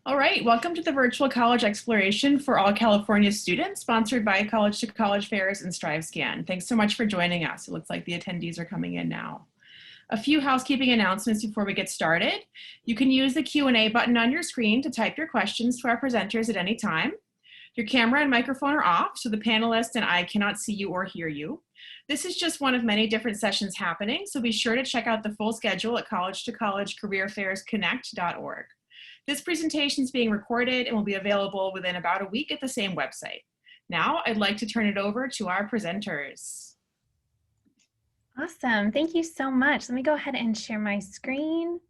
All right, welcome to the virtual college exploration for all California students, sponsored by College2College Fairs and StriveScan. Thanks so much for joining us. It looks like the attendees are coming in now. A few housekeeping announcements before we get started. You can use the Q&A button on your screen to type your questions to our presenters at any time. Your camera and microphone are off, so the panelists and I cannot see you or hear you. This is just one of many different sessions happening, so be sure to check out the full schedule at College2College CareerFairsConnect.org. This presentation is being recorded and will be available within about a week at the same website. Now, I'd like to turn it over to our presenters. Awesome, thank you so much. Let me go ahead and share my screen.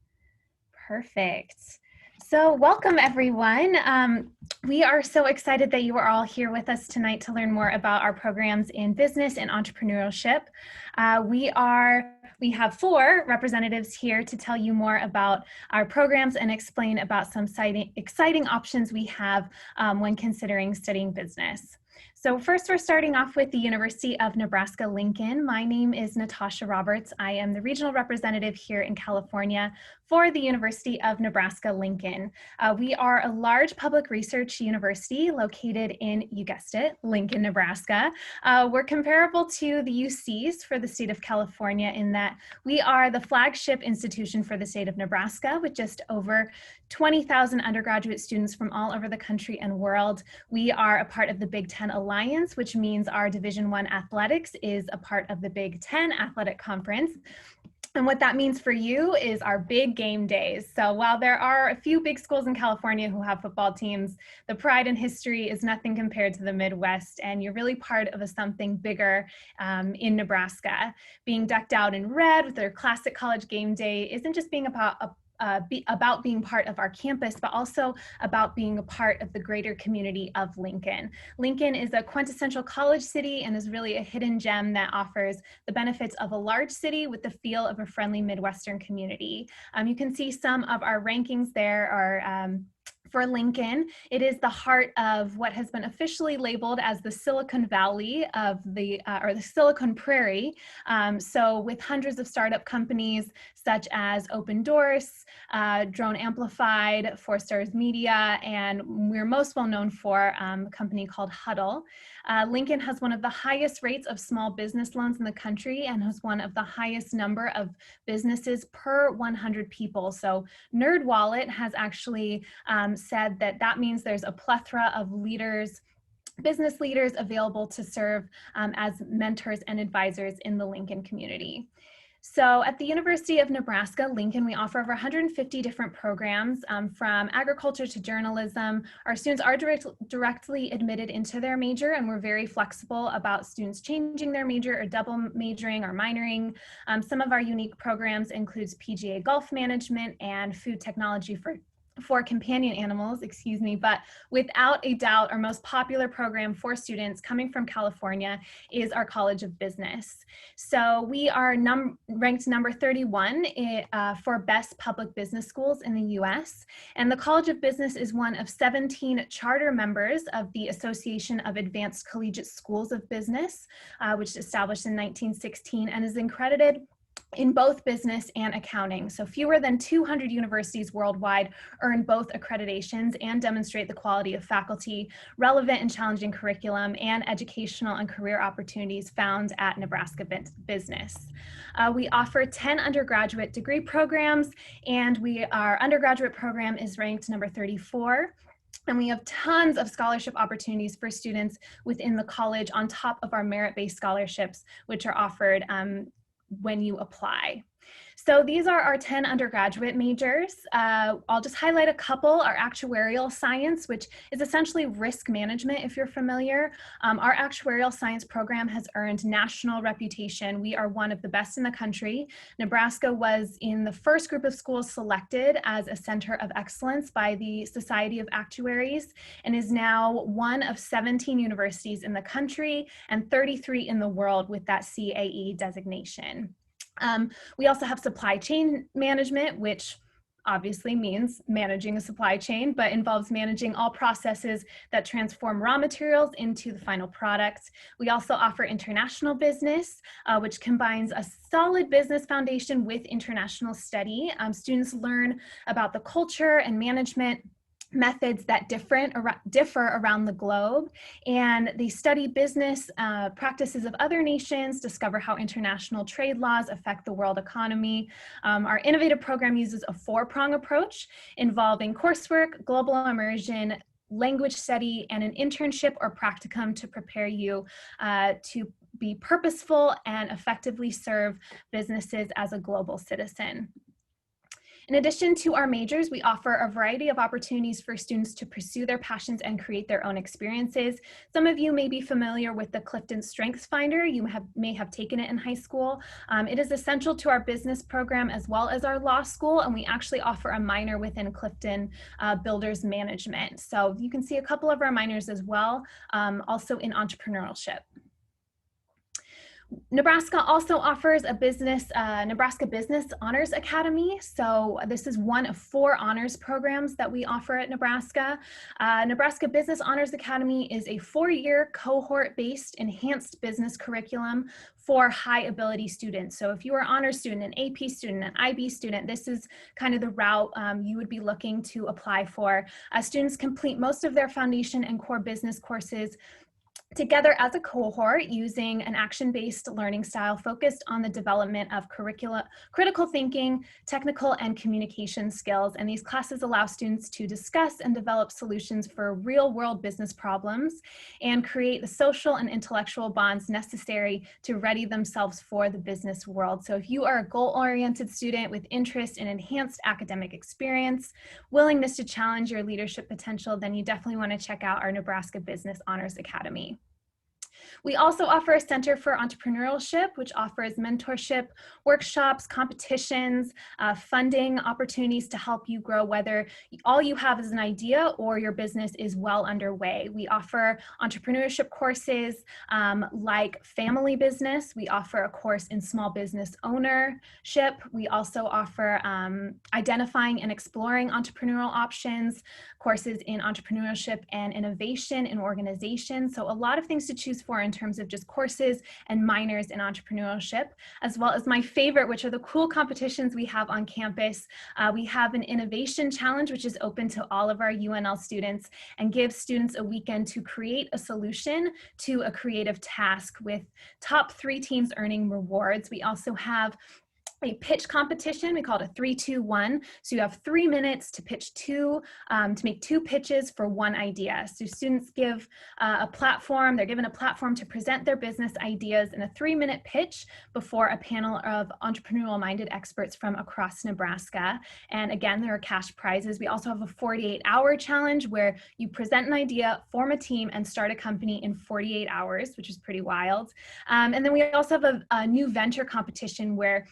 Perfect. So welcome everyone. We are so excited that you are all here with us tonight to learn more about our programs in business and entrepreneurship. We have 4 representatives here to tell you more about our programs and explain about some exciting options we have when considering studying business. So first, we're starting off with the University of Nebraska-Lincoln. My name is Natasha Roberts. I am the regional representative here in California for the University of Nebraska-Lincoln. We are a large public research university located in, you guessed it, Lincoln, Nebraska. We're comparable to the UCs for the state of California in that we are the flagship institution for the state of Nebraska with just over 20,000 undergraduate students from all over the country and world. We are a part of the Big Ten Alliance, which means our Division I athletics is a part of the Big Ten Athletic Conference. And what that means for you is our big game days. So while there are a few big schools in California who have football teams, the pride and history is nothing compared to the Midwest, and you're really part of something bigger in Nebraska. Being decked out in red with their classic college game day isn't just being about being part of our campus, but also about being a part of the greater community of Lincoln. Lincoln is a quintessential college city and is really a hidden gem that offers the benefits of a large city with the feel of a friendly Midwestern community. You can see some of our rankings there are for Lincoln. It is the heart of what has been officially labeled as the Silicon Valley of or the Silicon Prairie. So with hundreds of startup companies such as Open Doors, Drone Amplified, 4 Stars Media, and we're most well known for a company called Huddle. Lincoln has one of the highest rates of small business loans in the country and has one of the highest number of businesses per 100 people. So NerdWallet has actually said that means there's a plethora of leaders, business leaders available to serve as mentors and advisors in the Lincoln community. So at the University of Nebraska-Lincoln, we offer over 150 different programs from agriculture to journalism. Our students are directly admitted into their major, and we're very flexible about students changing their major or double majoring or minoring. Some of our unique programs includes PGA golf management and food technology for companion animals, but without a doubt, our most popular program for students coming from California is our College of Business. So we are ranked number 31 for best public business schools in the US. And the College of Business is one of 17 charter members of the Association of Advanced Collegiate Schools of Business, which was established in 1916 and is accredited in both business and accounting. So fewer than 200 universities worldwide earn both accreditations and demonstrate the quality of faculty, relevant and challenging curriculum, and educational and career opportunities found at Nebraska Business. We offer 10 undergraduate degree programs, and our undergraduate program is ranked number 34. And we have tons of scholarship opportunities for students within the college on top of our merit-based scholarships, which are offered when you apply. So these are our 10 undergraduate majors. I'll just highlight a couple. Our actuarial science, which is essentially risk management, if you're familiar. Our actuarial science program has earned national reputation. We are one of the best in the country. Nebraska was in the first group of schools selected as a center of excellence by the Society of Actuaries and is now one of 17 universities in the country and 33 in the world with that CAE designation. We also have supply chain management, which obviously means managing a supply chain, but involves managing all processes that transform raw materials into the final product. We also offer international business, which combines a solid business foundation with international study. Students learn about the culture and management methods that differ around the globe, and they study business practices of other nations, discover how international trade laws affect the world economy. Our innovative program uses a four-prong approach involving coursework, global immersion, language study, and an internship or practicum to prepare you to be purposeful and effectively serve businesses as a global citizen. In addition to our majors, we offer a variety of opportunities for students to pursue their passions and create their own experiences. Some of you may be familiar with the Clifton Strengths Finder. You may have taken it in high school. It is essential to our business program as well as our law school, and we actually offer a minor within Clifton Builders Management. So you can see a couple of our minors as well, also in entrepreneurship. Nebraska also offers a Nebraska Business Honors Academy. So this is one of 4 honors programs that we offer at Nebraska. Nebraska Business Honors Academy is a 4-year cohort-based enhanced business curriculum for high ability students. So if you are an honors student, an AP student, an IB student, this is kind of the route you would be looking to apply for. Students complete most of their foundation and core business courses together as a cohort using an action-based learning style focused on the development of critical thinking, technical and communication skills. And these classes allow students to discuss and develop solutions for real-world business problems and create the social and intellectual bonds necessary to ready themselves for the business world. So if you are a goal-oriented student with interest in enhanced academic experience, willingness to challenge your leadership potential, then you definitely want to check out our Nebraska Business Honors Academy. We also offer a Center for Entrepreneurship, which offers mentorship, workshops, competitions, funding opportunities to help you grow, whether all you have is an idea or your business is well underway. We offer entrepreneurship courses like family business. We offer a course in small business ownership. We also offer identifying and exploring entrepreneurial options, courses in entrepreneurship and innovation in organizations. So a lot of things to choose for in terms of just courses and minors in entrepreneurship, as well as my favorite, which are the cool competitions we have on campus. We have an innovation challenge, which is open to all of our UNL students and gives students a weekend to create a solution to a creative task, with top 3 teams earning rewards. We also have a pitch competition. We call it a 3-2-1. So you have 3 minutes to pitch to make 2 pitches for 1 idea. So students give a platform, they're given a platform to present their business ideas in a 3-minute pitch before a panel of entrepreneurial minded experts from across Nebraska. And again, there are cash prizes. We also have a 48-hour challenge where you present an idea, form a team, and start a company in 48 hours, which is pretty wild. And then we also have a new venture competition where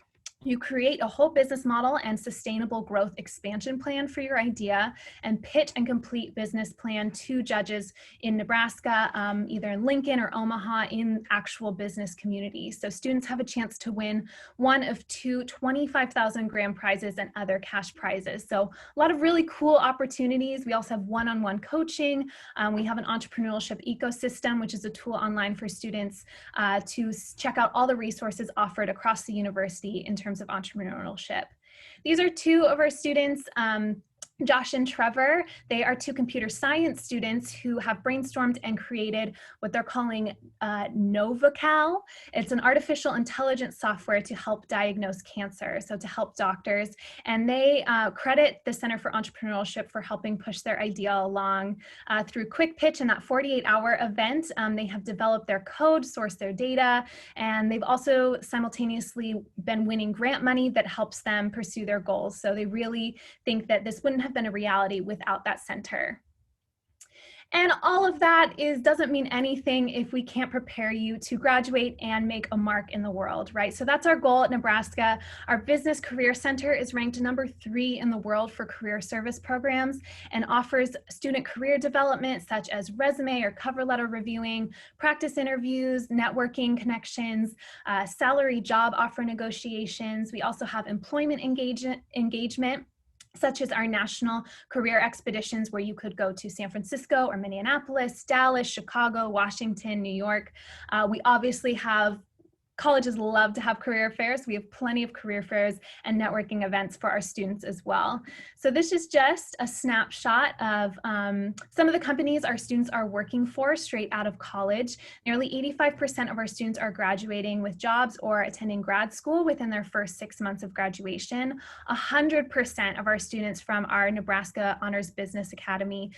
you create a whole business model and sustainable growth expansion plan for your idea and pitch and complete business plan to judges in Nebraska, either in Lincoln or Omaha, in actual business communities. So students have a chance to win one of 2 25,000 grand prizes and other cash prizes. So a lot of really cool opportunities. We also have one-on-one coaching. We have an entrepreneurship ecosystem, which is a tool online for students to check out all the resources offered across the university in terms of entrepreneurship. These are 2 of our students, Josh and Trevor. They are 2 computer science students who have brainstormed and created what they're calling NovaCal. It's an artificial intelligence software to help diagnose cancer, so to help doctors. And they credit the Center for Entrepreneurship for helping push their idea along through Quick Pitch and that 48-hour event. They have developed their code, sourced their data, and they've also simultaneously been winning grant money that helps them pursue their goals. So they really think that this wouldn't have been a reality without that center. And all of that doesn't mean anything if we can't prepare you to graduate and make a mark in the world, right? So that's our goal at Nebraska. Our Business Career Center is ranked number 3 in the world for career service programs and offers student career development such as resume or cover letter reviewing, practice interviews, networking connections, salary job offer negotiations. We also have employment engagement, such as our national career expeditions where you could go to San Francisco or Minneapolis, Dallas, Chicago, Washington, New York. We obviously have colleges love to have career fairs. We have plenty of career fairs and networking events for our students as well. So this is just a snapshot of some of the companies our students are working for straight out of college. Nearly 85% of our students are graduating with jobs or attending grad school within their first 6 months of graduation. 100% of our students from our Nebraska Honors Business Academy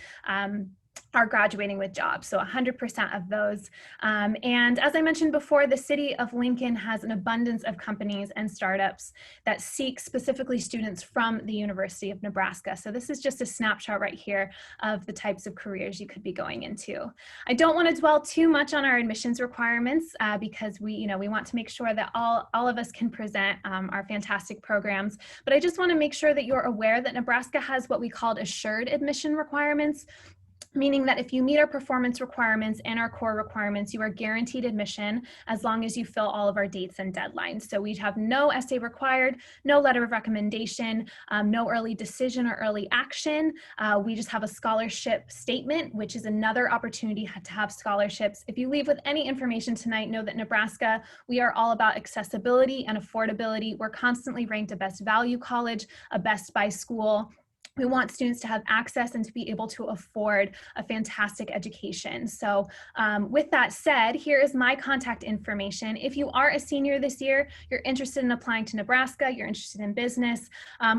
are graduating with jobs, so 100% of those. And as I mentioned before, the city of Lincoln has an abundance of companies and startups that seek specifically students from the University of Nebraska. So this is just a snapshot right here of the types of careers you could be going into. I don't want to dwell too much on our admissions requirements because we want to make sure that all of us can present our fantastic programs, but I just want to make sure that you're aware that Nebraska has what we called assured admission requirements, meaning that if you meet our performance requirements and our core requirements, you are guaranteed admission as long as you fill all of our dates and deadlines. So we have no essay required, no letter of recommendation, no early decision or early action. We just have a scholarship statement, which is another opportunity to have scholarships. If you leave with any information tonight, know that Nebraska, we are all about accessibility and affordability. We're constantly ranked a best value college, a best buy school. We want students to have access and to be able to afford a fantastic education. So with that said, here is my contact information. If you are a senior this year, you're interested in applying to Nebraska, you're interested in business,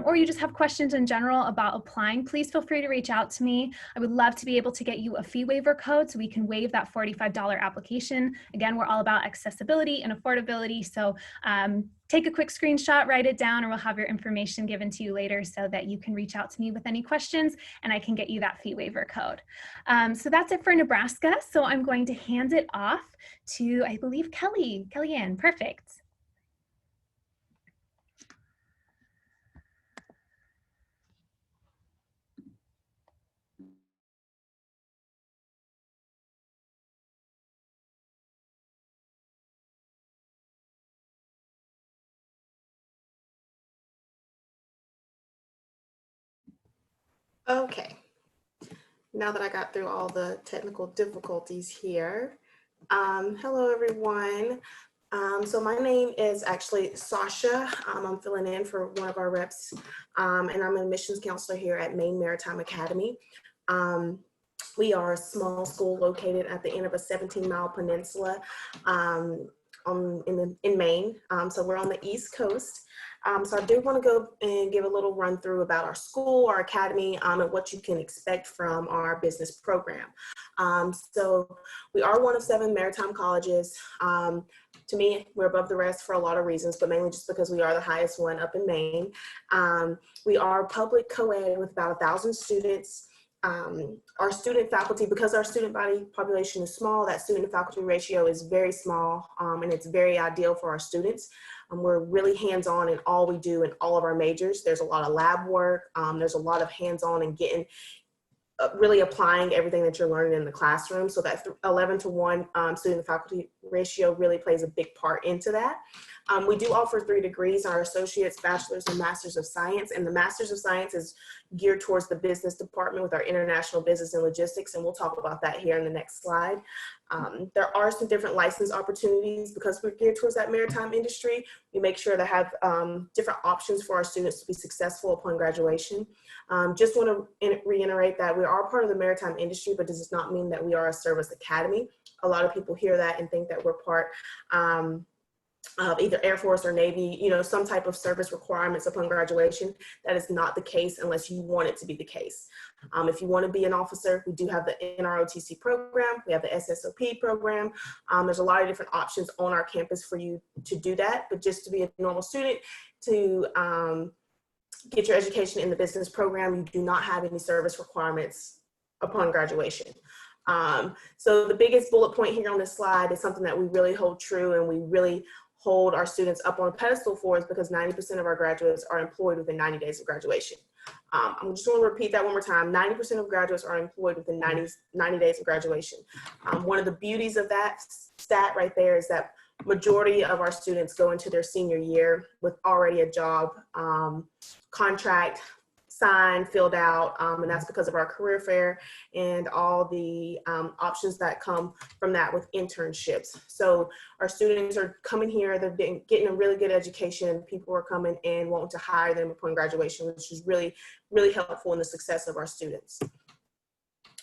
or you just have questions in general about applying, please feel free to reach out to me. I would love to be able to get you a fee waiver code so we can waive that $45 application. Again, we're all about accessibility and affordability. So take a quick screenshot, write it down, or we'll have your information given to you later so that you can reach out to me with any questions and I can get you that fee waiver code. So that's it for Nebraska. So I'm going to hand it off to, I believe, Kellyanne. Perfect. Okay, now that I got through all the technical difficulties here, hello everyone. So my name is actually Sasha. I'm filling in for one of our reps, and I'm an admissions counselor here at Maine Maritime Academy. We are a small school located at the end of a 17-mile peninsula in Maine. So we're on the East Coast. So I do want to go and give a little run through about our school, our academy, and what you can expect from our business program. So we are one of 7 maritime colleges. To me, we're above the rest for a lot of reasons, but mainly just because we are the highest one up in Maine. We are public co-ed with about 1,000 students. Our student faculty, because our student body population is small, that student to faculty ratio is very small, and it's very ideal for our students. We're really hands-on in all we do in all of our majors. There's a lot of lab work. There's a lot of hands-on and getting really applying everything that you're learning in the classroom. So that 11-to-1 student to faculty ratio really plays a big part into that. We do offer 3 degrees, our associates, bachelor's, and master's of science. And the master's of science is geared towards the business department with our international business and logistics. And we'll talk about that here in the next slide. There are some different license opportunities because we're geared towards that maritime industry. We make sure to have different options for our students to be successful upon graduation. Just want to reiterate that we are part of the maritime industry, but this does not mean that we are a service academy. A lot of people hear that and think that we're part of either Air Force or Navy, some type of service requirements upon graduation. That is not the case unless you want it to be the case. If you want to be an officer, we do have the NROTC program. We have the SSOP program. There's a lot of different options on our campus for you to do that. But just to be a normal student, to get your education in the business program, you do not have any service requirements upon graduation. So the biggest bullet point here on this slide is something that we really hold true and we really hold our students up on a pedestal for, is because 90% of our graduates are employed within 90 days of graduation. I'm just going to repeat that one more time. 90% of graduates are employed within 90 days of graduation. One of the beauties of that stat right there is that majority of our students go into their senior year with already a job, contract, signed, filled out, and that's because of our career fair and all the options that come from that with internships. So our students are coming here, they're getting a really good education, people are coming and wanting to hire them upon graduation, which is really, really helpful in the success of our students.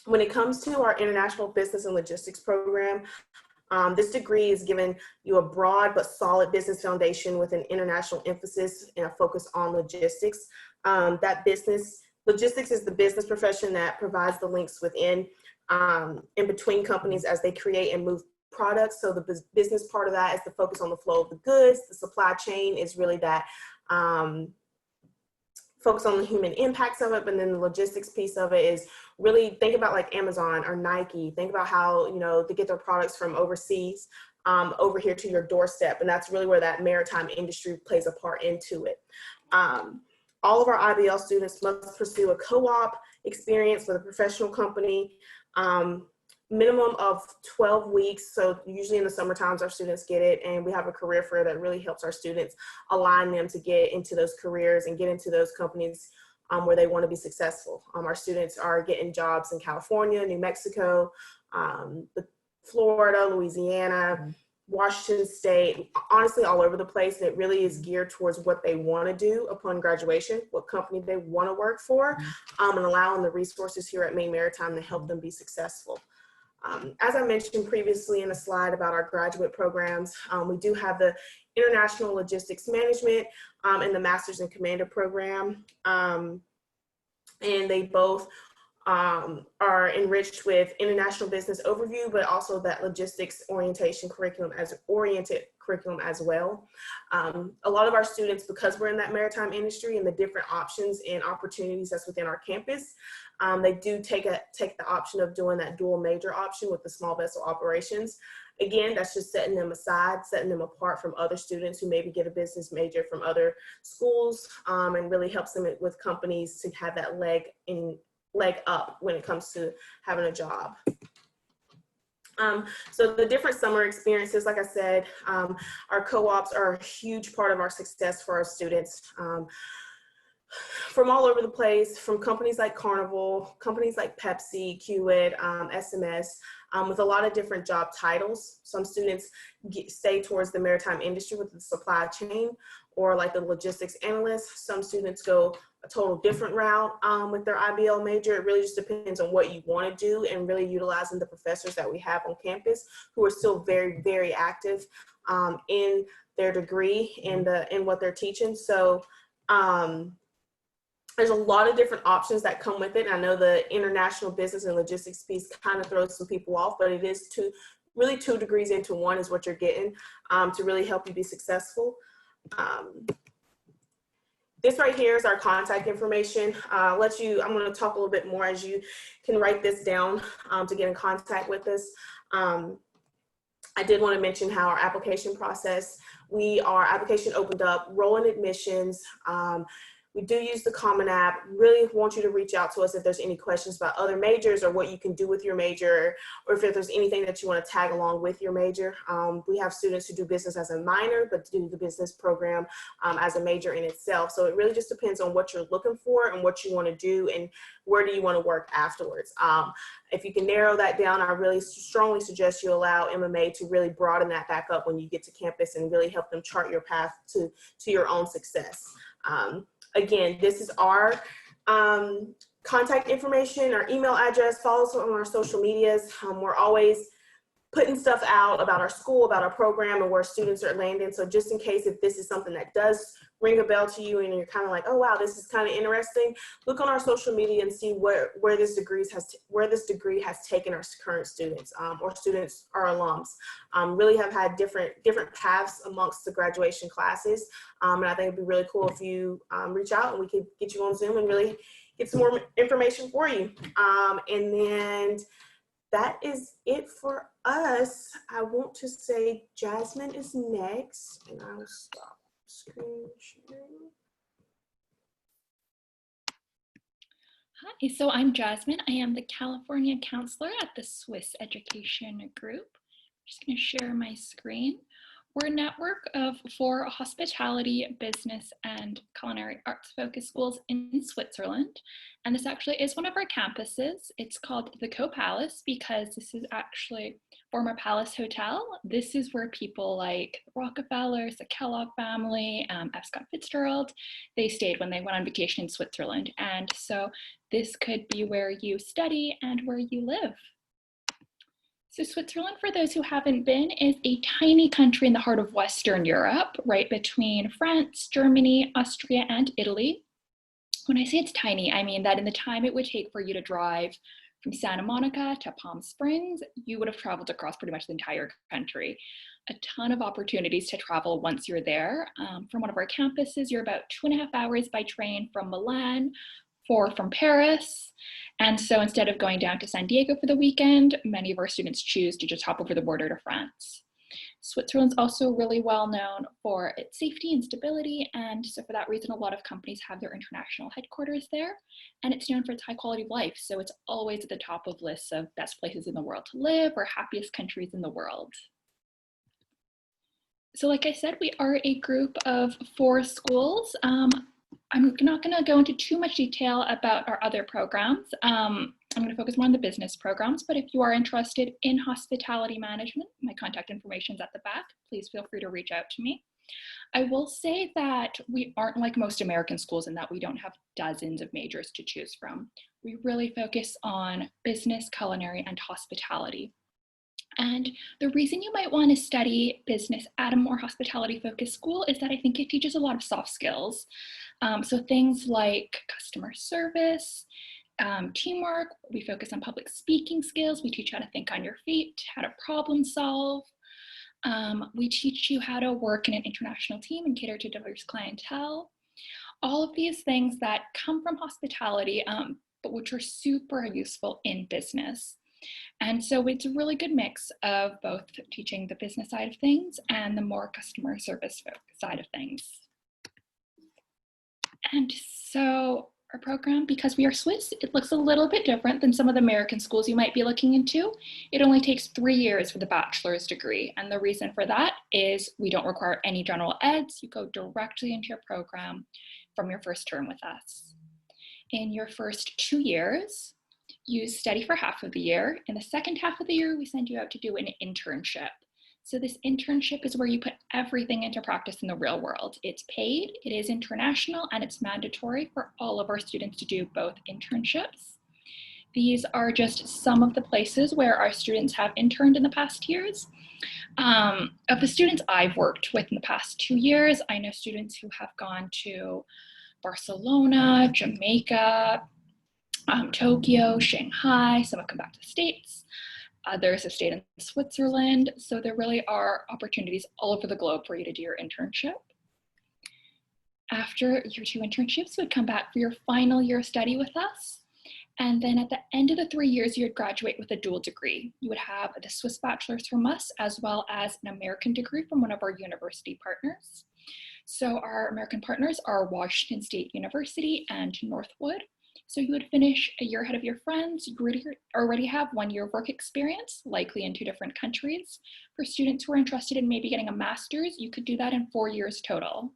When it comes to our International Business and Logistics program, this degree is giving you a broad but solid business foundation with an international emphasis and a focus on logistics. Logistics is the business profession that provides the links within in between companies as they create and move products. So the business part of that is the focus on the flow of the goods. The supply chain is really that focus on the human impacts of it, but then the logistics piece of it is really think about like Amazon or Nike. Think about how, you know, they get their products from overseas over here to your doorstep. And that's really where that maritime industry plays a part into it. All of our IBL students must pursue a co-op experience with a professional company, minimum of 12 weeks. So usually in the summer times, our students get it, and we have a career fair that really helps our students align them to get into those careers and get into those companies where they want to be successful. Our students are getting jobs in California, New Mexico, Florida, Louisiana, Washington State, honestly all over the place. And it really is geared towards what they want to do upon graduation, what company they want to work for, and allowing the resources here at Maine Maritime to help them be successful. As I mentioned previously in a slide about our graduate programs, we do have the International Logistics Management and the Masters in Commander program. And they both are enriched with international business overview, but also that logistics oriented curriculum as well. A lot of our students, because we're in that maritime industry and the different options and opportunities that's within our campus, they do take the option of doing that dual major option with the small vessel operations. Again, that's just setting them aside, setting them apart from other students who maybe get a business major from other schools, and really helps them with companies to have that leg up when it comes to having a job. So the different summer experiences, like I said, our co-ops are a huge part of our success for our students. From all over the place, from companies like Carnival, companies like Pepsi, Kiewit, SMS, with a lot of different job titles. Some students stay towards the maritime industry with the supply chain or like the logistics analyst. Some students go a total different route with their IBL major. It really just depends on what you want to do and really utilizing the professors that we have on campus who are still very, very active in their degree and in what they're teaching. So there's a lot of different options that come with it. And I know the international business and logistics piece kind of throws some people off, but it is really two degrees into one is what you're getting to really help you be successful. This right here is our contact information. I'm going to talk a little bit more as you can write this down to get in contact with us. I did want to mention how our application process, our application opened up, rolling admissions. We do use the Common App. Really want you to reach out to us if there's any questions about other majors or what you can do with your major, or if there's anything that you want to tag along with your major. We have students who do business as a minor, but do the business program as a major in itself. So it really just depends on what you're looking for and what you want to do and where do you want to work afterwards. If you can narrow that down, I really strongly suggest you allow MMA to really broaden that back up when you get to campus and really help them chart your path to your own success. Again, this is our contact information, our email address. Follow us on our social medias. We're always putting stuff out about our school, about our program, and where students are landing. So just in case if this is something that does ring a bell to you and you're kind of like, oh wow, this is kind of interesting, look on our social media and see where this degree has taken our current students or students or alums. Really have had different paths amongst the graduation classes, and I think it'd be really cool if you reach out and we could get you on Zoom and really get some more information for you. And then that is it for us. I want to say Jasmine is next, and I will stop screen sharing. Hi, so I'm Jasmine. I am the California counselor at the Swiss Education Group. I'm just going to share my screen. We're a network of 4 hospitality, business, and culinary arts focused schools in Switzerland. And this actually is one of our campuses. It's called the Co-Palace because this is actually former Palace Hotel. This is where people like Rockefellers, the Kellogg family, F. Scott Fitzgerald, they stayed when they went on vacation in Switzerland. And so this could be where you study and where you live. So Switzerland, for those who haven't been, is a tiny country in the heart of Western Europe, right between France, Germany, Austria, and Italy. When I say it's tiny, I mean that in the time it would take for you to drive from Santa Monica to Palm Springs, you would have traveled across pretty much the entire country. A ton of opportunities to travel once you're there. From one of our campuses, you're about 2.5 hours by train from Milan, 4 from Paris. And so instead of going down to San Diego for the weekend, many of our students choose to just hop over the border to France. Switzerland's also really well known for its safety and stability, and so for that reason, a lot of companies have their international headquarters there, and it's known for its high quality of life, so it's always at the top of lists of best places in the world to live or happiest countries in the world. So like I said, we are a group of 4 schools. I'm not going to go into too much detail about our other programs. I'm going to focus more on the business programs, but if you are interested in hospitality management, my contact information is at the back. Please feel free to reach out to me. I will say that we aren't like most American schools in that we don't have dozens of majors to choose from. We really focus on business, culinary, and hospitality. And the reason you might want to study business at a more hospitality focused school is that I think it teaches a lot of soft skills. So things like customer service, teamwork, we focus on public speaking skills. We teach how to think on your feet, how to problem solve. We teach you how to work in an international team and cater to diverse clientele. All of these things that come from hospitality, but which are super useful in business. And so it's a really good mix of both teaching the business side of things and the more customer service side of things. And so our program, because we are Swiss, it looks a little bit different than some of the American schools you might be looking into. It only takes 3 years for the bachelor's degree. And the reason for that is we don't require any general eds. You go directly into your program from your first term with us. In your first 2 years, you study for half of the year. In the second half of the year, we send you out to do an internship. So this internship is where you put everything into practice in the real world. It's paid, it is international, and it's mandatory for all of our students to do both internships. These are just some of the places where our students have interned in the past years. Of the students I've worked with in the past 2 years, I know students who have gone to Barcelona, Jamaica, Tokyo, Shanghai, some have come back to the States, others have stayed in Switzerland. So there really are opportunities all over the globe for you to do your internship. After your 2 internships, you would come back for your final year of study with us. And then at the end of the 3 years, you would graduate with a dual degree. You would have the Swiss bachelor's from us, as well as an American degree from one of our university partners. So our American partners are Washington State University and Northwood. So you would finish a year ahead of your friends. You already have 1 year of work experience, likely in 2 different countries. For students who are interested in maybe getting a master's, you could do that in 4 years total.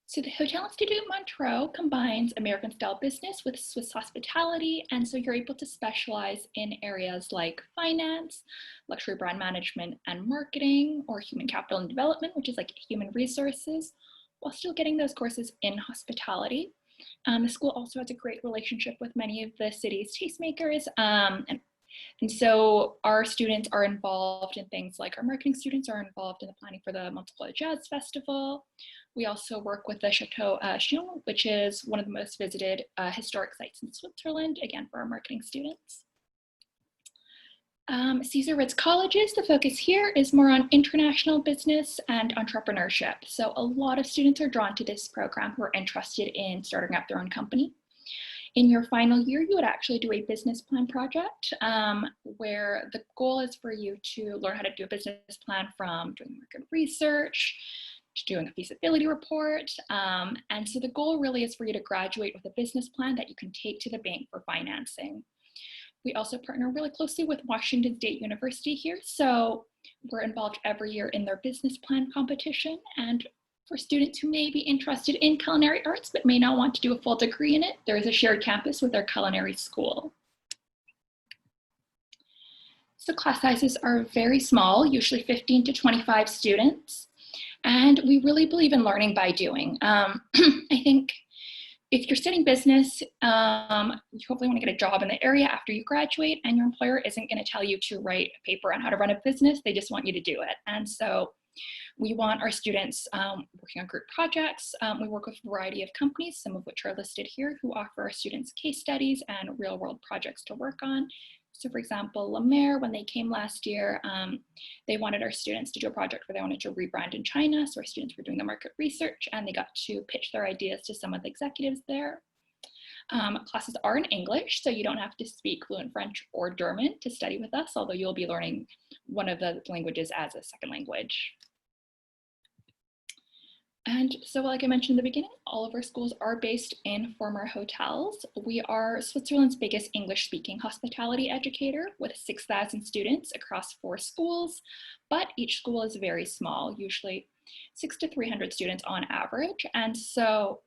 So the Hotel Institute Montreux combines American style business with Swiss hospitality. And so you're able to specialize in areas like finance, luxury brand management and marketing, or human capital and development, which is like human resources, while still getting those courses in hospitality. The school also has a great relationship with many of the city's tastemakers. And so our students are involved in things like our marketing students are involved in the planning for the Montreux Jazz Festival. We also work with the Chateau Chillon, which is one of the most visited historic sites in Switzerland, again, for our marketing students. Cesar Ritz Colleges, the focus here is more on international business and entrepreneurship. So a lot of students are drawn to this program who are interested in starting up their own company. In your final year, you would actually do a business plan project where the goal is for you to learn how to do a business plan from doing market research to doing a feasibility report. And so the goal really is for you to graduate with a business plan that you can take to the bank for financing. We also partner really closely with Washington State University here. So We're involved every year in their business plan competition, and for students who may be interested in culinary arts but may not want to do a full degree in it, there is a shared campus with our culinary school. So class sizes are very small, usually 15 to 25 students, and we really believe in learning by doing. I think if you're studying business, you hopefully want to get a job in the area after you graduate, and your employer isn't going to tell you to write a paper on how to run a business. They just want you to do it. And so we want our students working on group projects. We work with a variety of companies, some of which are listed here, who offer our students case studies and real world projects to work on. So for example, La Mer, when they came last year, they wanted our students to do a project where they wanted to rebrand in China. So our students were doing the market research and they got to pitch their ideas to some of the executives there. Classes are in English, so you don't have to speak fluent French or German to study with us, although you'll be learning one of the languages as a second language. And so like I mentioned in the beginning, all of our schools are based in former hotels. We are Switzerland's biggest English-speaking hospitality educator with 6,000 students across 4 schools, but each school is very small, usually 600 to 300 students on average. And so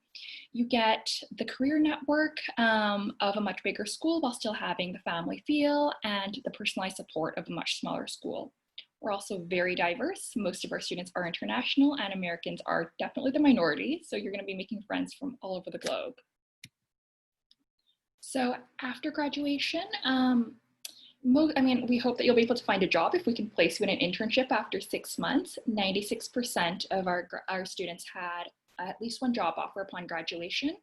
you get the career network of a much bigger school while still having the family feel and the personalized support of a much smaller school. We're also very diverse. Most of our students are international, and Americans are definitely the minority. So you're going to be making friends from all over the globe. So after graduation, we hope that you'll be able to find a job if we can place you in an internship after 6 months. 96% of our students had at least one job offer upon graduation.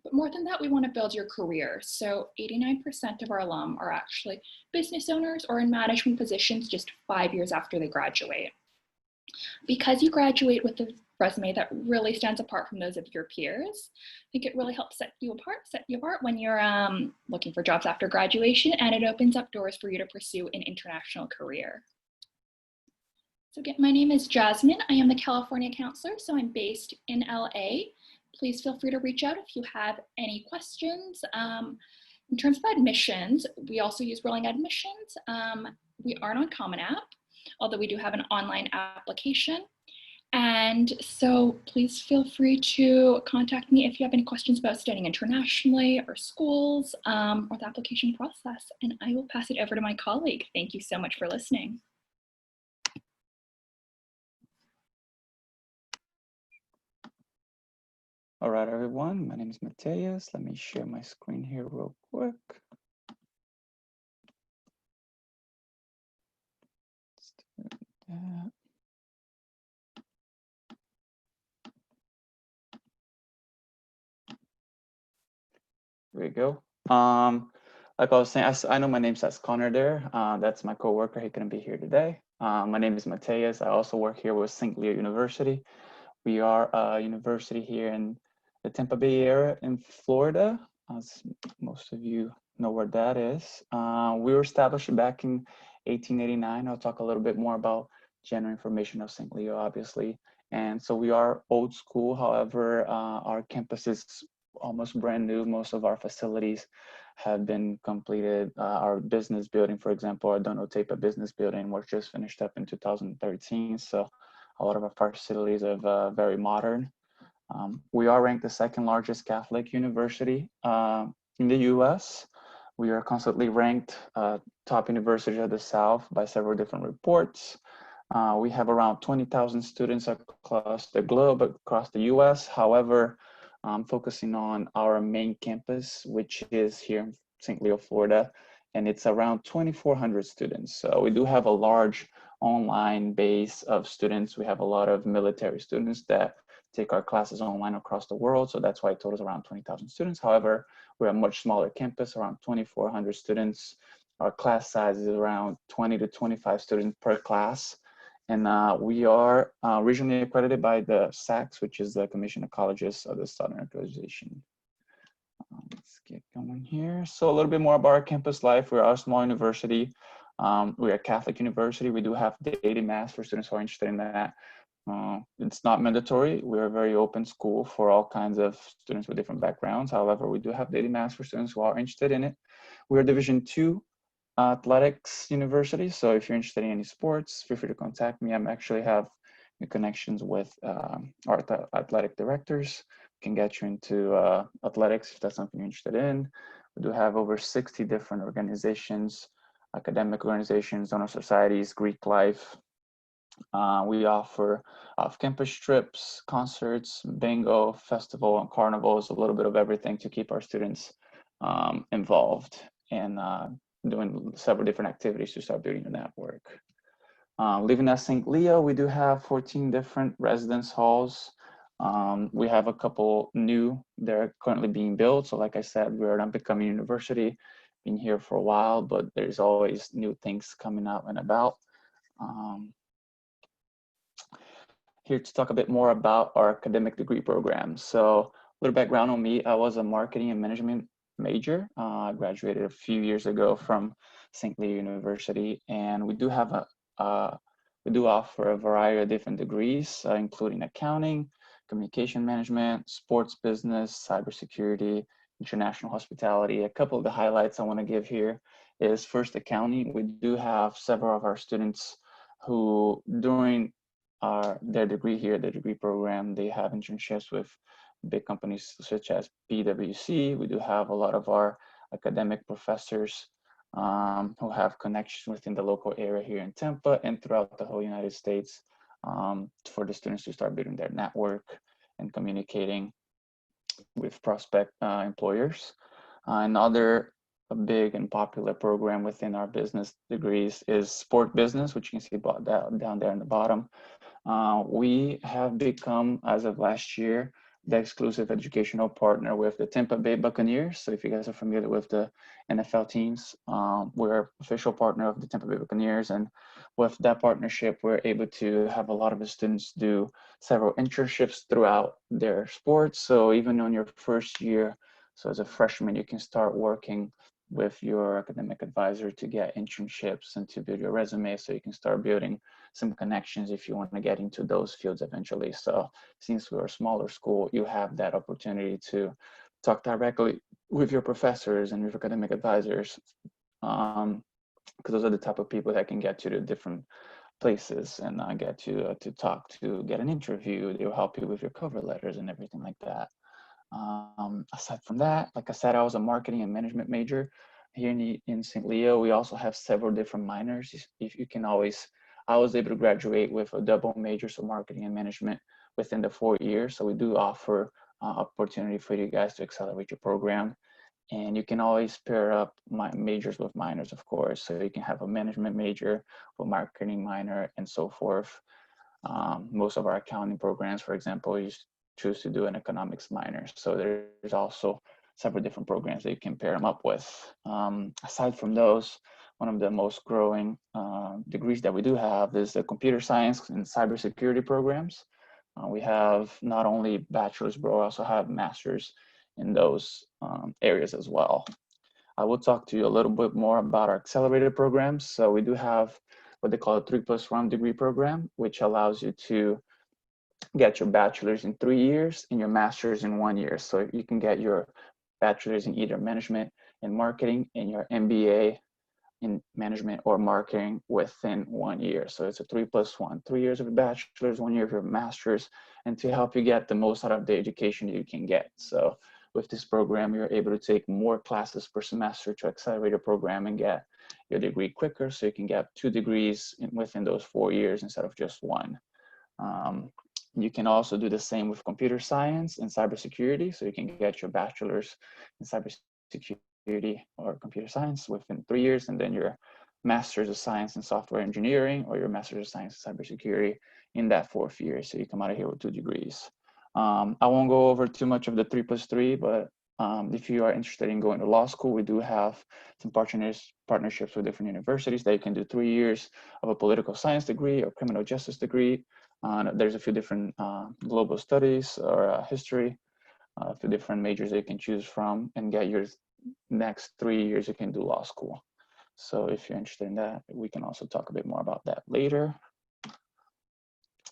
But more than that, we want to build your career. So 89% of our alum are actually business owners or in management positions just 5 years after they graduate. Because you graduate with a resume that really stands apart from those of your peers, I think it really helps set you apart when you're looking for jobs after graduation, and it opens up doors for you to pursue an international career. So again, my name is Jasmine. I am the California counselor, so I'm based in LA. Please feel free to reach out if you have any questions. In terms of admissions, we also use rolling admissions. We aren't on Common App, although we do have an online application. And so please feel free to contact me if you have any questions about studying internationally or schools or the application process. And I will pass it over to my colleague. Thank you so much for listening. All right, everyone, my name is Mateus. Let me share my screen here real quick. Let's do that. There we go. Like I was saying, I know my name says Connor there. That's my coworker. He couldn't be here today. My name is Mateus. I also work here with St. Leo University. We are a university here in the Tampa Bay area in Florida, as most of you know where that is. We were established back in 1889. I'll talk a little bit more about general information of St. Leo, obviously. And so we are old school. However, our campus is almost brand new. Most of our facilities have been completed. Our business building, for example, our Dono Tepa business building was just finished up in 2013. So a lot of our facilities are very modern. We are ranked the 2nd largest Catholic university in the US. We are constantly ranked top university of the South by several different reports. We have around 20,000 students across the globe, across the US. However, focusing on our main campus, which is here in St. Leo, Florida, and it's around 2,400 students. So we do have a large online base of students. We have a lot of military students that take our classes online across the world. So that's why it totals around 20,000 students. However, we're a much smaller campus, around 2,400 students. Our class size is around 20 to 25 students per class. And we are regionally accredited by the SACS, which is the Commission of Colleges of the Southern Accreditation. Let's get going here. So a little bit more about our campus life. We're a small university. We're a Catholic university. We do have daily mass for students who are interested in that. It's not mandatory. We're a very open school for all kinds of students with different backgrounds. However, we do have daily mass for students who are interested in it. We're Division II athletics university. So if you're interested in any sports, feel free to contact me. I'm actually have connections with our athletic directors. Can get you into athletics if that's something you're interested in. We do have over 60 different organizations, academic organizations, honor societies, Greek life. We offer off-campus trips, concerts, bingo, festival, and carnivals, a little bit of everything to keep our students involved and doing several different activities to start building a network. Living at St. Leo, we do have 14 different residence halls. We have a couple new, they're currently being built. So like I said, we're an up-and-coming university, been here for a while, but there's always new things coming out and about. Here to talk a bit more about our academic degree program. So a little background on me, I was a marketing and management major. I graduated a few years ago from St. Leo University, and we do have we do offer a variety of different degrees, including accounting, communication management, sports business, cybersecurity, international hospitality. A couple of the highlights I want to give here is first accounting. We do have several of our students who during their degree here, the degree program, they have internships with big companies such as PwC. We do have a lot of our academic professors who have connections within the local area here in Tampa and throughout the whole United States for the students to start building their network and communicating with prospect employers. Another big and popular program within our business degrees is sport business, which you can see down there in the bottom. We have become, as of last year, the exclusive educational partner with the Tampa Bay Buccaneers. So if you guys are familiar with the NFL teams, we're official partner of the Tampa Bay Buccaneers. And with that partnership, we're able to have a lot of the students do several internships throughout their sports. So even on your first year, so as a freshman, you can start working with your academic advisor to get internships and to build your resume so you can start building some connections if you want to get into those fields eventually. So since we're a smaller school, you have that opportunity to talk directly with your professors and your academic advisors, because those are the type of people that can get you to different places and get you to talk to, get an interview. They'll help you with your cover letters and everything like that. Aside from that, like I said, I was a marketing and management major here in St. Leo. We also have several different minors. If you can always, I was able to graduate with a double major, so marketing and management within the 4 years. So we do offer opportunity for you guys to accelerate your program. And you can always pair up majors with minors, of course. So you can have a management major, a marketing minor, and so forth. Most of our accounting programs, for example, you choose to do an economics minor. So there's also several different programs that you can pair them up with. Aside from those, one of the most growing degrees that we do have is the computer science and cybersecurity programs. We have not only bachelor's, but we also have master's in those areas as well. I will talk to you a little bit more about our accelerated programs. So we do have what they call a 3+1 degree program, which allows you to get your bachelor's in 3 years and your master's in 1 year. So you can get your bachelor's in either management and marketing and your MBA in management or marketing within 1 year. So it's a 3+1, 3 years of a bachelor's, 1 year of your master's, and to help you get the most out of the education you can get. So with this program, you're able to take more classes per semester to accelerate your program and get your degree quicker. So you can get 2 degrees within those 4 years instead of just 1. You can also do the same with computer science and cybersecurity. So you can get your bachelor's in cybersecurity or computer science within 3 years, and then your master's of science in software engineering or your master's of science in cybersecurity in that 4th year. So you come out of here with 2 degrees. I won't go over too much of the 3+3, but if you are interested in going to law school, we do have some partnerships with different universities that you can do 3 years of a political science degree or criminal justice degree. There's a few different global studies or history, a few different majors that you can choose from and get your next 3 years you can do law school. So if you're interested in that, we can also talk a bit more about that later.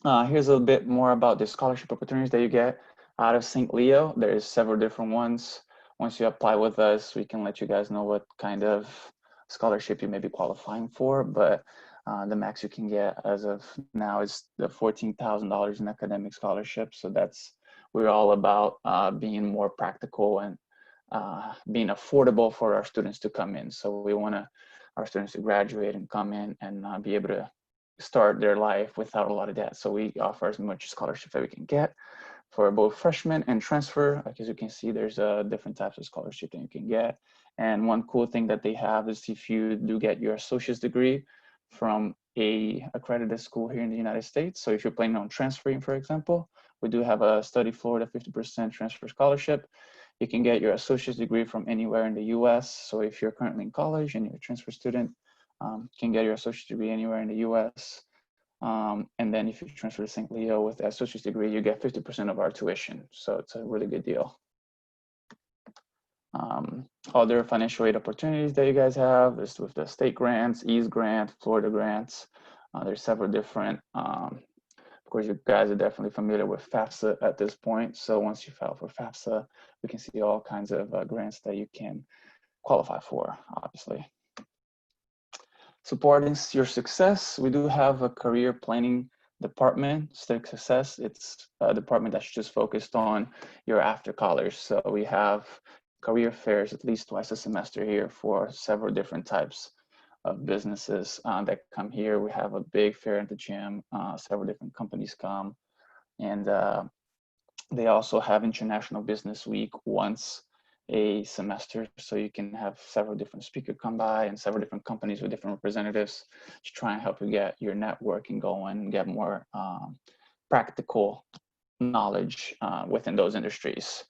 Here's a bit more about the scholarship opportunities that you get out of St. Leo. There's several different ones. Once you apply with us, we can let you guys know what kind of scholarship you may be qualifying for, but the max you can get as of now is the $14,000 in academic scholarship. So we're all about being more practical and being affordable for our students to come in. So we want our students to graduate and come in and be able to start their life without a lot of debt. So we offer as much scholarship that we can get for both freshmen and transfer. Like as you can see, there's different types of scholarship that you can get. And one cool thing that they have is if you do get your associate's degree from a accredited school here in the United States. So if you're planning on transferring, for example, we do have a Study Florida 50% transfer scholarship. You can get your associate's degree from anywhere in the US. So if you're currently in college and you're a transfer student, you can get your associate's degree anywhere in the US. And then if you transfer to St. Leo with the associate's degree, you get 50% of our tuition. So it's a really good deal. Other financial aid opportunities that you guys have is with the state grants, Ease Grant, Florida grants. There's several different, of course, you guys are definitely familiar with FAFSA at this point. So once you file for FAFSA, we can see all kinds of grants that you can qualify for, obviously. Supporting your success, we do have a career planning department, Study Success. It's a department that's just focused on your after college. So we have career fairs at least twice a semester here for several different types of businesses that come here. We have a big fair at the gym, several different companies come, and they also have International Business Week once a semester, so you can have several different speakers come by and several different companies with different representatives to try and help you get your networking going and get more practical knowledge within those industries.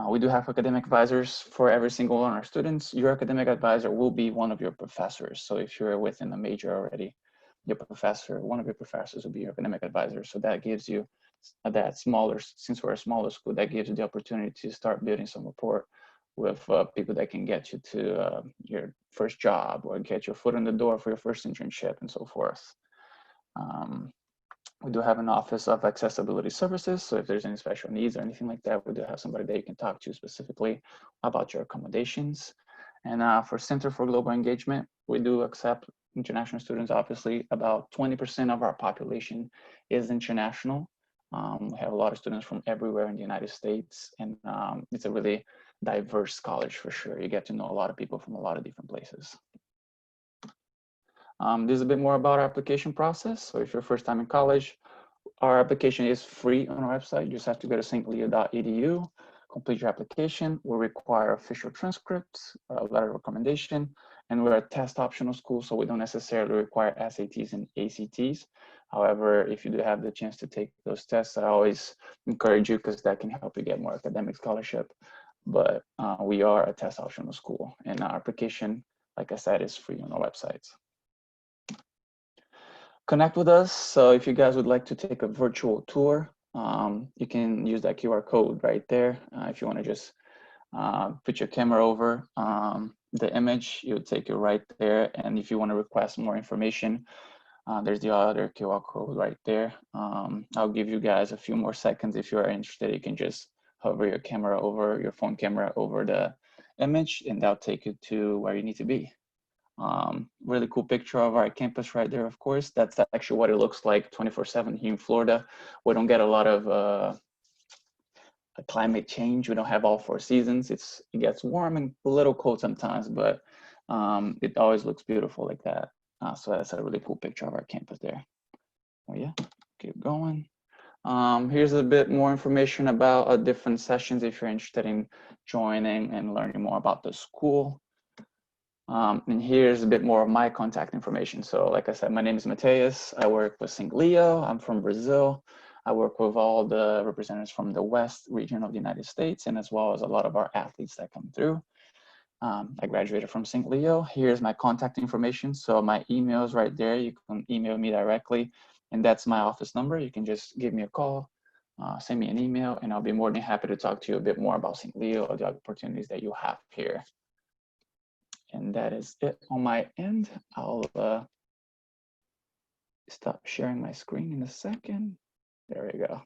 We do have academic advisors for every single one of our students. Your academic advisor will be one of your professors. So if you're within a major already, one of your professors will be your academic advisor. So that gives you that smaller, since we're a smaller school, that gives you the opportunity to start building some rapport with people that can get you to your first job or get your foot in the door for your first internship and so forth. We do have an office of accessibility services. So if there's any special needs or anything like that, we do have somebody that you can talk to specifically about your accommodations. And for Center for Global Engagement, we do accept international students. Obviously, about 20% of our population is international. We have a lot of students from everywhere in the United States, and it's a really diverse college for sure. You get to know a lot of people from a lot of different places. This is a bit more about our application process. So if you're first time in college, our application is free on our website. You just have to go to stleo.edu, complete your application. We'll require official transcripts, a letter of recommendation, and we're a test optional school, so we don't necessarily require SATs and ACTs. However, if you do have the chance to take those tests, I always encourage you because that can help you get more academic scholarship. But we are a test optional school, and our application, like I said, is free on our website. Connect with us. So if you guys would like to take a virtual tour, you can use that QR code right there. If you want to just put your camera over the image, it will take you right there. And if you want to request more information, there's the other QR code right there. I'll give you guys a few more seconds. If you are interested, you can just hover your camera over, your phone camera over the image, and that'll take you to where you need to be. Really cool picture of our campus right there, of course. That's actually what it looks like 24/7 here in Florida. We don't get a lot of climate change. We don't have all 4 seasons. It gets warm and a little cold sometimes, but it always looks beautiful like that. So that's a really cool picture of our campus there. Oh yeah, keep going. Here's a bit more information about different sessions if you're interested in joining and learning more about the school. And here's a bit more of my contact information. So like I said, my name is Mateus. I work with St. Leo. I'm from Brazil. I work with all the representatives from the West region of the United States, and as well as a lot of our athletes that come through. I graduated from St. Leo. Here's my contact information. So my email is right there. You can email me directly, and that's my office number. You can just give me a call, send me an email, and I'll be more than happy to talk to you a bit more about St. Leo or the opportunities that you have here. And that is it on my end. I'll stop sharing my screen in a second. There we go.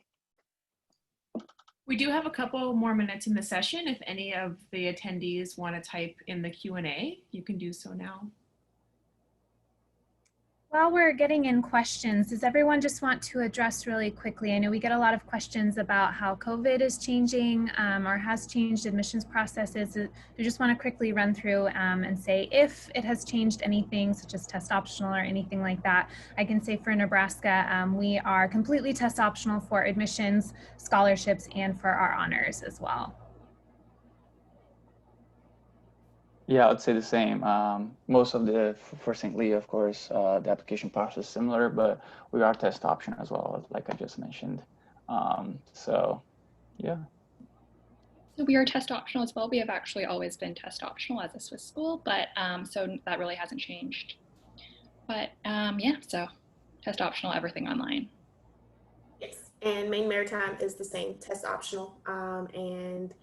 We do have a couple more minutes in the session. If any of the attendees want to type in the Q&A, you can do so now. While we're getting in questions, does everyone just want to address really quickly? I know we get a lot of questions about how COVID is changing or has changed admissions processes. I just want to quickly run through and say if it has changed anything, such as test optional or anything like that. I can say for Nebraska, we are completely test optional for admissions, scholarships, and for our honors as well. Yeah, I'd say the same. Most of for St. Lee, of course, the application process is similar, but we are test option as well, like I just mentioned. So, yeah. So we are test optional as well. We have actually always been test optional as a Swiss school, but so that really hasn't changed. But yeah, so test optional, everything online. Yes, and Maine Maritime is the same, test optional. And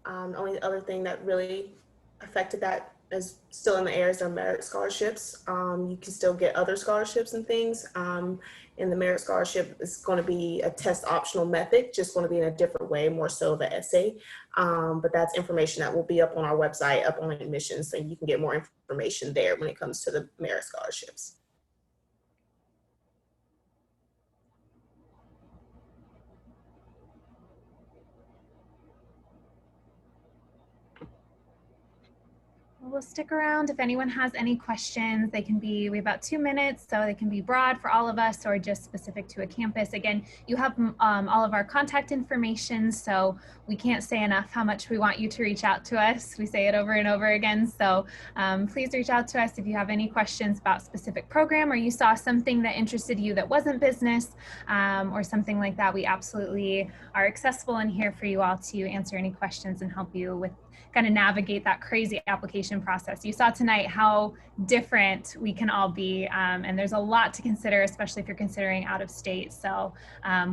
the only other thing that really affected that is still in the air is their merit scholarships. You can still get other scholarships and things. And the merit scholarship is going to be a test optional method, just going to be in a different way, more so the essay. But that's information that will be up on our website, up on admissions, so you can get more information there when it comes to the merit scholarships. We'll stick around if anyone has any questions. They can be, we have about 2 minutes, so they can be broad for all of us or just specific to a campus. Again, you have all of our contact information, so we can't say enough how much we want you to reach out to us. We say it over and over again, so please reach out to us if you have any questions about specific program or you saw something that interested you that wasn't business or something like that. We absolutely are accessible and here for you all to answer any questions and help you with kind of navigate that crazy application process. You saw tonight how different we can all be, and there's a lot to consider, especially if you're considering out of state. So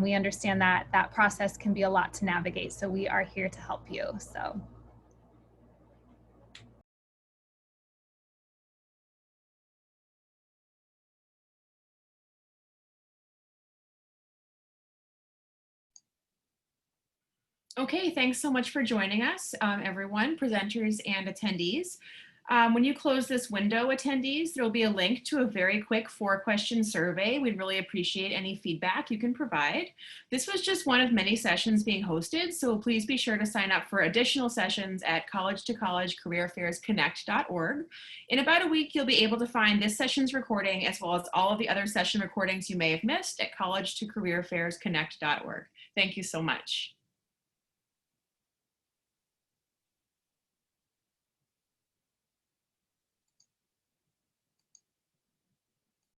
we understand that that process can be a lot to navigate. So we are here to help you. So. Okay, thanks so much for joining us, everyone, presenters and attendees. When you close this window, attendees, there will be a link to a very quick 4-question survey. We'd really appreciate any feedback you can provide. This was just one of many sessions being hosted, so please be sure to sign up for additional sessions at College2College CareerFairsConnect.org. In about a week, you'll be able to find this session's recording as well as all of the other session recordings you may have missed at College2CareerFairsConnect.org. Thank you so much.